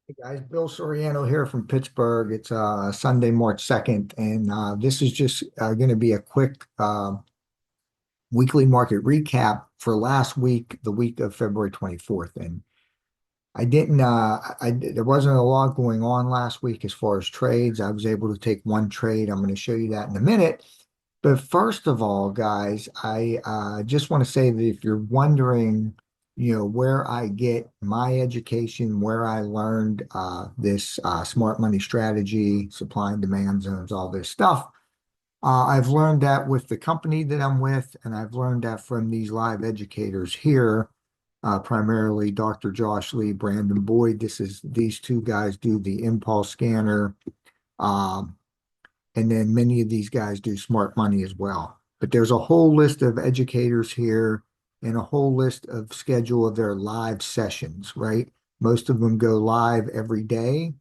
Hey guys, Bill Soriano here from Pittsburgh. It's Sunday, March 2nd, and this is just going to be a quick weekly market recap for last week, the week of February 24th. And there wasn't a lot going on last week as far as trades. I was able to take one trade. I'm going to show you that in a minute. But first of all, guys, I just want to say that if you're wondering, where I get my education, where I learned this smart money strategy, supply and demand zones, all this stuff, I've learned that with the company that I'm with, and I've learned that from these live educators here, primarily Dr. Josh Lee, Brandon Boyd. These two guys do the impulse scanner. Um, and then many of these guys do smart money as well. But there's a whole list of educators here and a whole list of schedule of their live sessions, right? Most of them go live every day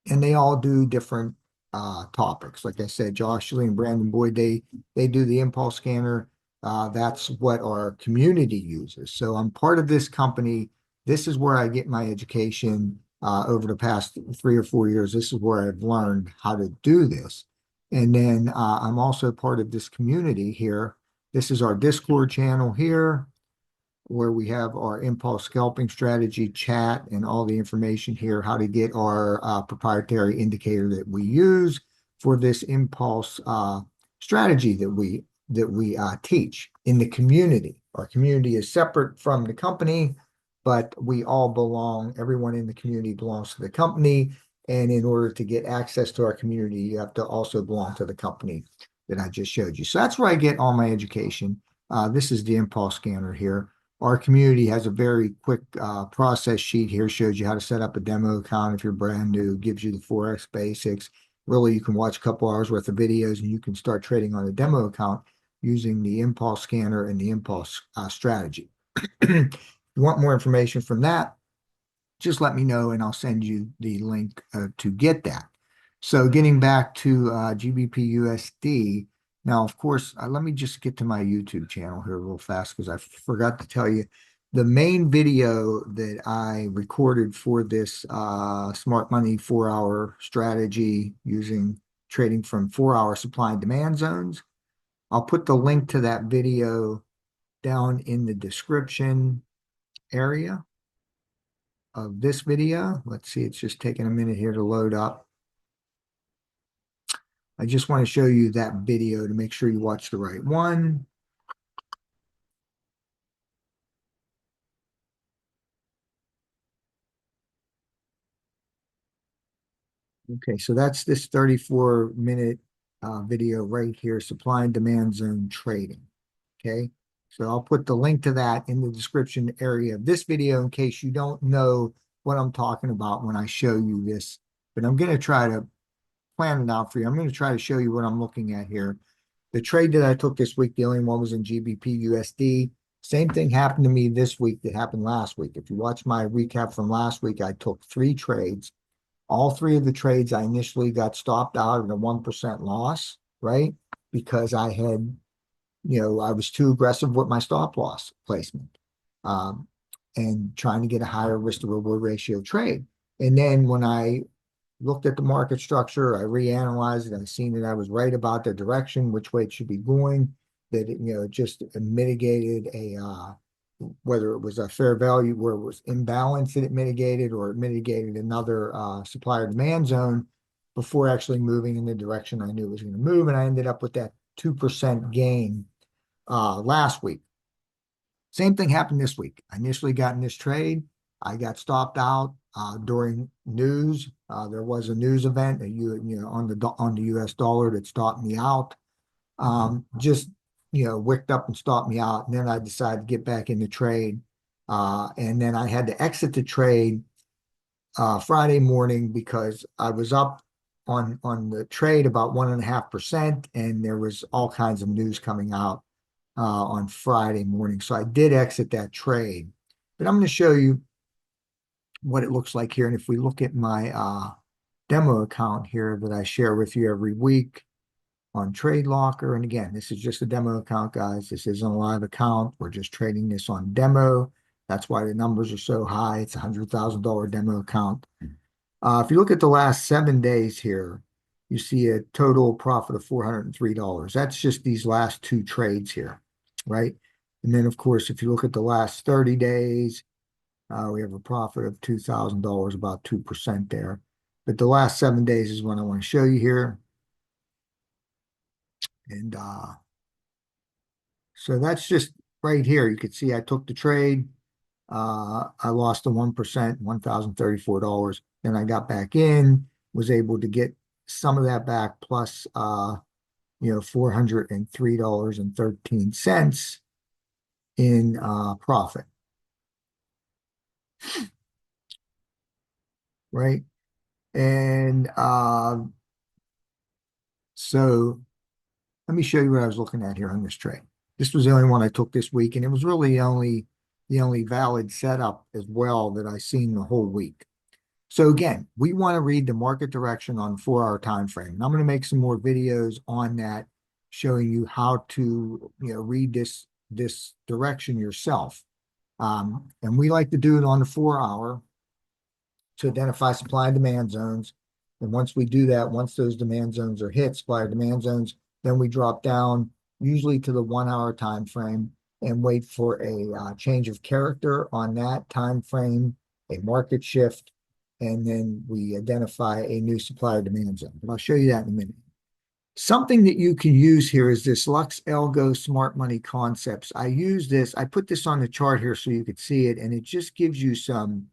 and they all do different topics. Like I said, Josh Lee and Brandon Boyd, they do the impulse scanner. That's what our community uses. So I'm part of this company. This is where I get my education over the past 3 or 4 years. This is where I've learned how to do this. And then I'm also part of this community here. This is our Discord channel here where we have our impulse scalping strategy chat and all the information here, how to get our proprietary indicator that we use for this impulse strategy that we teach in the community. Our community is separate from the company, but we all belong, everyone in the community belongs to the company. And in order to get access to our community, you have to also belong to the company that I just showed you. So that's where I get all my education. This is the impulse scanner here. Our community has a very quick process sheet here, shows you how to set up a demo account if you're brand new, gives you the Forex basics. Really, you can watch a couple hours worth of videos and you can start trading on a demo account using the impulse scanner and the impulse strategy. If you want more information from that, just let me know and I'll send you the link to get that. So getting back to GBP USD, now, of course, let me just get to my YouTube channel here real fast because I forgot to tell you the main video that I recorded for this smart money 4-hour strategy using trading from 4-hour supply and demand zones. I'll put the link to that video down in the description area of this video. Let's see, it's just taking a minute here to load up. I just want to show you that video to make sure you watch the right one. Okay, so that's this 34-minute video right here, supply and demand zone trading. Okay, so I'll put the link to that in the description area of this video in case you don't know what I'm talking about when I show you this. But I'm going to try to plan it out for you. I'm going to try to show you what I'm looking at here. The trade that I took this week, the only one was in GBP USD. Same thing happened to me this week that happened last week. If you watch my recap from last week, I took 3 trades. All 3 of the trades I initially got stopped out at a 1% loss, right? Because I was too aggressive with my stop loss placement um, and trying to get a higher risk to reward ratio trade. And then when I looked at the market structure, I reanalyzed it, I seen that I was right about the direction, which way it should be going, that it just mitigated whether it was a fair value where it was imbalance that it mitigated or it mitigated another supplier demand zone before actually moving in the direction I knew it was going to move. And I ended up with that 2% gain last week. Same thing happened this week. I initially got in this trade. I got stopped out during news. There was a news event on the U.S. dollar that stopped me out. Just wicked up and stopped me out. And then I decided to get back in the trade. And then I had to exit the trade Friday morning because I was up on the trade about 1.5%, and there was all kinds of news coming out on Friday morning. So I did exit that trade. But I'm going to show you what it looks like here. And if we look at my demo account here that I share with you every week on Trade Locker, and again, this is just a demo account, guys. This isn't a live account. We're just trading this on demo. That's why the numbers are so high. It's a $100,000 demo account. If you look at the last 7 days here, you see a total profit of $403. That's just these last two trades here, right? And then, of course, if you look at the last 30 days, we have a profit of $2,000, about 2% there. But the last 7 days is what I want to show you here. And so that's just right here. You can see I took the trade. I lost the 1%, $1,034. Then I got back in, was able to get some of that back plus, $403.13 in profit, right? And so let me show you what I was looking at here on this trade. This was the only one I took this week, and it was really the only valid setup as well that I seen the whole week. So again, we want to read the market direction on 4-hour time frame. And I'm going to make some more videos on that, showing you how to read this direction yourself. And we like to do it on the 4-hour to identify supply and demand zones. And once we do that, once those demand zones are hit, supply or demand zones, then we drop down usually to the 1-hour time frame and wait for a change of character on that time frame, a market shift, and then we identify a new supply or demand zone. But I'll show you that in a minute. Something that you can use here is this Lux Algo Smart Money Concepts. I use this, I put this on the chart here so you could see it, and it just gives you some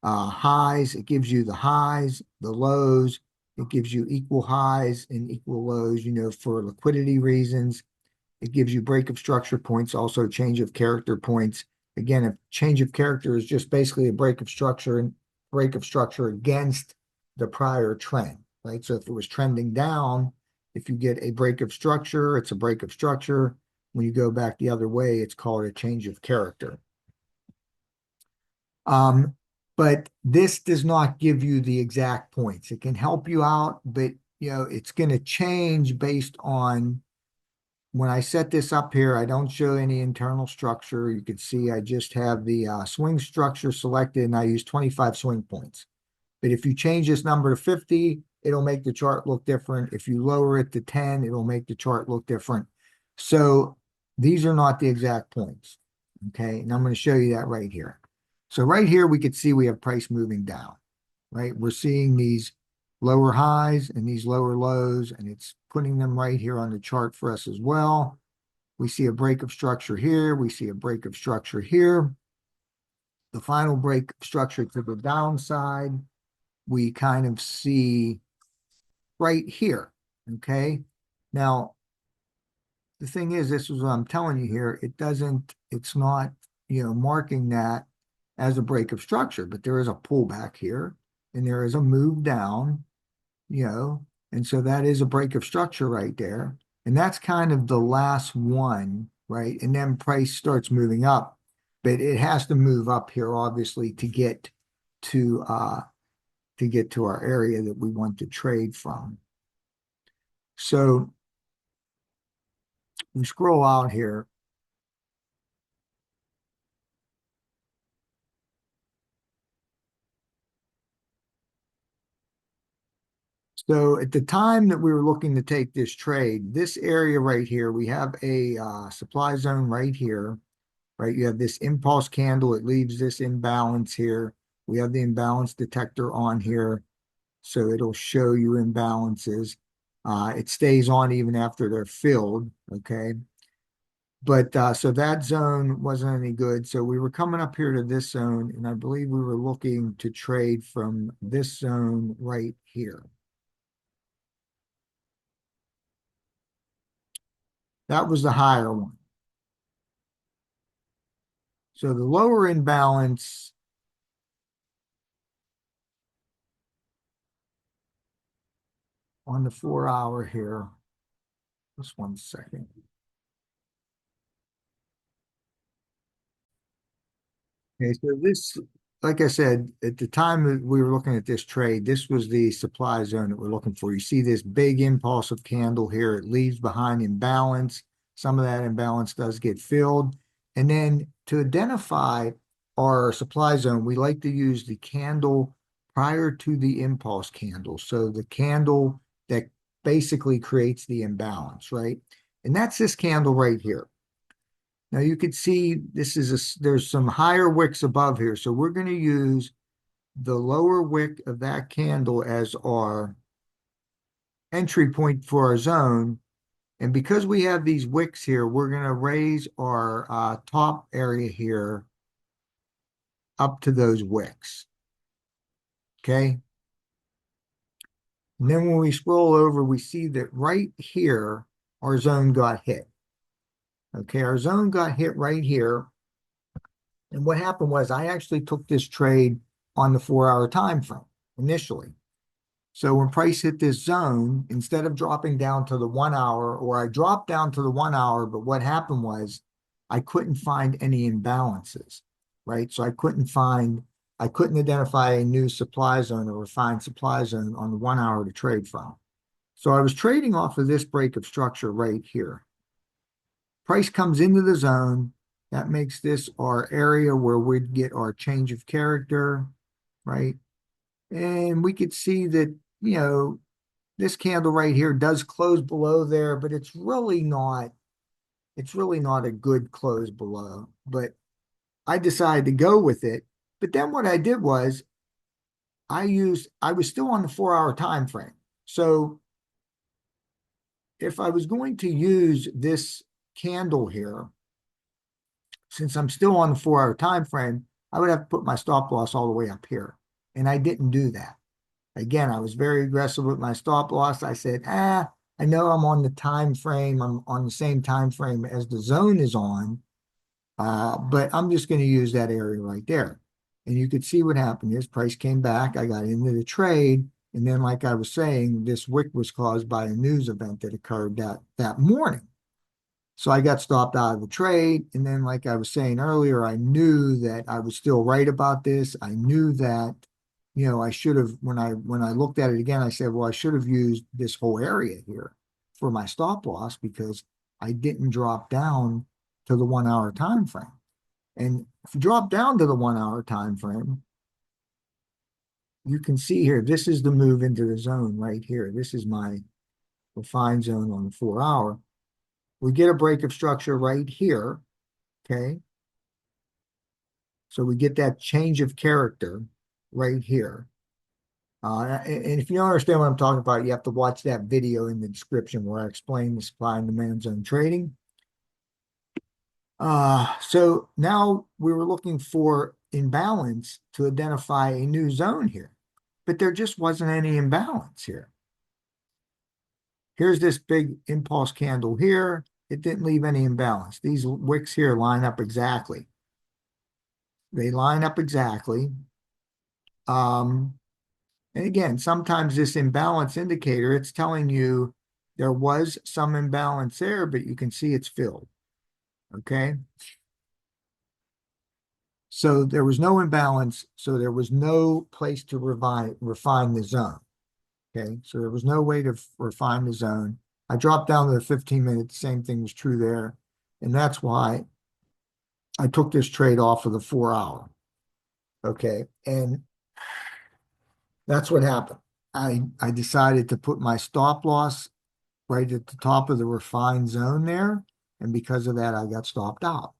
highs. It gives you the highs, the lows. It gives you equal highs and equal lows, for liquidity reasons. It gives you break of structure points, also change of character points. Again, a change of character is just basically a break of structure against the prior trend, right? So if it was trending down, if you get a break of structure, it's a break of structure. When you go back the other way, it's called a change of character. But this does not give you the exact points. It can help you out, but it's going to change based on when I set this up here. I don't show any internal structure. You can see I just have the swing structure selected, and I use 25 swing points. But if you change this number to 50, it'll make the chart look different. If you lower it to 10, it'll make the chart look different. So these are not the exact points, okay? And I'm going to show you that right here. So right here, we could see we have price moving down, right? We're seeing these lower highs and these lower lows, and it's putting them right here on the chart for us as well. We see a break of structure here. We see a break of structure here. The final break of structure to the downside, we kind of see right here, okay? Now, the thing is, this is what I'm telling you here. It's not, marking that as a break of structure, but there is a pullback here and there is a move down, and so that is a break of structure right there. And that's kind of the last one, right? And then price starts moving up, but it has to move up here, obviously, to get to our area that we want to trade from. So we scroll out here. So at the time that we were looking to take this trade, this area right here, we have a supply zone right here, right? You have this impulse candle. It leaves this imbalance here. We have the imbalance detector on here, so it'll show you imbalances. It stays on even after they're filled, okay? But so that zone wasn't any good. So we were coming up here to this zone, and I believe we were looking to trade from this zone right here. That was the higher one. So the lower imbalance on the 4-hour here, just 1 second. Okay, so this, like I said, at the time that we were looking at this trade, this was the supply zone that we're looking for. You see this big impulsive candle here. It leaves behind imbalance. Some of that imbalance does get filled. And then to identify our supply zone, we like to use the candle prior to the impulse candle. So the candle that basically creates the imbalance, right? And that's this candle right here. Now you can see there's some higher wicks above here. So we're going to use the lower wick of that candle as our entry point for our zone. And because we have these wicks here, we're going to raise our top area here up to those wicks. Okay. And then when we scroll over, we see that right here, our zone got hit. Okay, our zone got hit right here. And what happened was I actually took this trade on the 4-hour time frame initially. So when price hit this zone, instead of dropping down to the 1 hour, or I dropped down to the 1 hour, but what happened was I couldn't find any imbalances, right? So I couldn't identify a new supply zone or refined supply zone on the 1 hour to trade from. So I was trading off of this break of structure right here. Price comes into the zone. That makes this our area where we'd get our change of character, right? And we could see that, this candle right here does close below there, but it's really not a good close below. But I decided to go with it. But then what I did was I was still on the 4-hour time frame. So if I was going to use this candle here, since I'm still on the 4-hour time frame, I would have to put my stop loss all the way up here. And I didn't do that. Again, I was very aggressive with my stop loss. I said, I know I'm on the time frame. I'm on the same time frame as the zone is on, but I'm just going to use that area right there. And you could see what happened is price came back. I got into the trade. And then, like I was saying, this wick was caused by a news event that occurred that morning. So I got stopped out of the trade. And then, like I was saying earlier, I knew that I was still right about this. I knew that, I should have, when I looked at it again, I said, well, I should have used this whole area here for my stop loss because I didn't drop down to the 1-hour time frame. And if you drop down to the 1-hour time frame, you can see here, this is the move into the zone right here. This is my refined zone on the 4-hour. We get a break of structure right here, okay? So we get that change of character right here. And if you don't understand what I'm talking about, you have to watch that video in the description where I explain the supply and demand zone trading. So now we were looking for imbalance to identify a new zone here, but there just wasn't any imbalance here. Here's this big impulse candle here. It didn't leave any imbalance. These wicks here line up exactly. They line up exactly. And again, sometimes this imbalance indicator, it's telling you there was some imbalance there, but you can see it's filled. Okay. So there was no imbalance. So there was no place to refine the zone. Okay. So there was no way to refine the zone. I dropped down to the 15-minute. The same thing was true there. And that's why I took this trade off of the 4-hour. Okay. And that's what happened. I decided to put my stop loss right at the top of the refined zone there. And because of that, I got stopped out.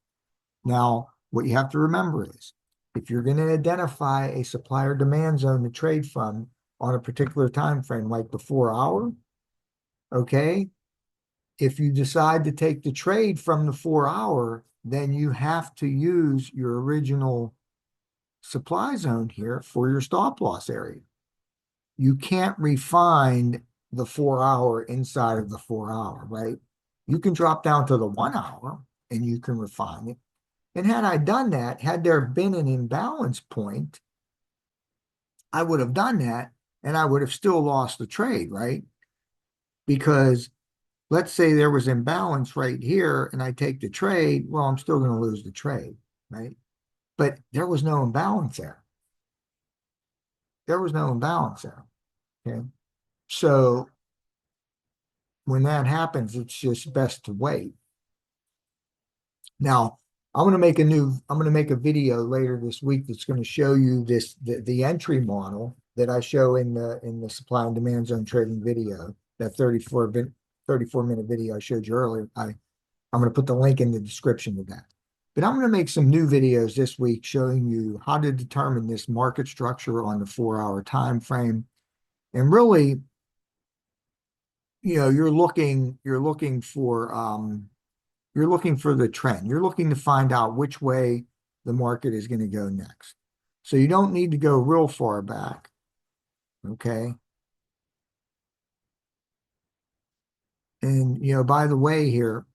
Now, what you have to remember is if you're going to identify a supplier demand zone to trade from on a particular time frame, like the 4-hour, okay, if you decide to take the trade from the 4-hour, then you have to use your original supply zone here for your stop loss area. You can't refine the 4-hour inside of the 4-hour, right? You can drop down to the 1-hour and you can refine it. And had I done that, had there been an imbalance point, I would have done that and I would have still lost the trade, right? Because let's say there was imbalance right here and I take the trade, well, I'm still going to lose the trade, right? But there was no imbalance there. There was no imbalance there, okay? So when that happens, it's just best to wait. Now, I'm gonna make a video later this week that's going to show you the entry model that I show in the supply and demand zone trading video, that 34-minute video I showed you earlier. I'm going to put the link in the description of that. But I'm going to make some new videos this week showing you how to determine this market structure on the 4-hour time frame. And really, you're looking for the trend. You're looking to find out which way the market is going to go next. So you don't need to go real far back. Okay. And by the way here,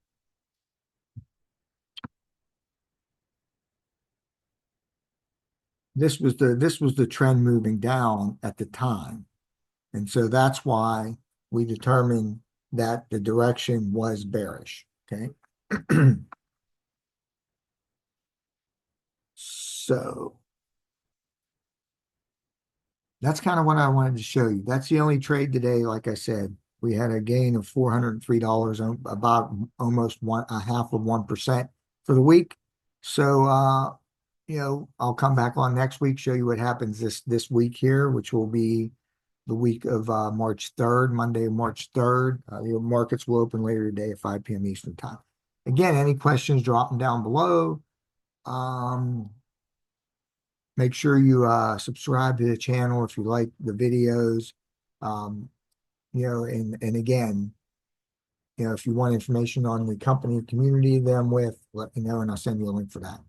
this was the trend moving down at the time. And so that's why we determined that the direction was bearish. Okay. So that's kind of what I wanted to show you. That's the only trade today. Like I said, we had a gain of $403, about almost a half of 1% for the week. So, I'll come back on next week, show you what happens this week here, which will be the week of March 3rd, Monday, March 3rd. Your markets will open later today at 5 p.m. Eastern time. Again, any questions, drop them down below. Make sure you subscribe to the channel if you like the videos. Um, and again, if you want information on the company community that I'm with, let me know and I'll send you a link for that.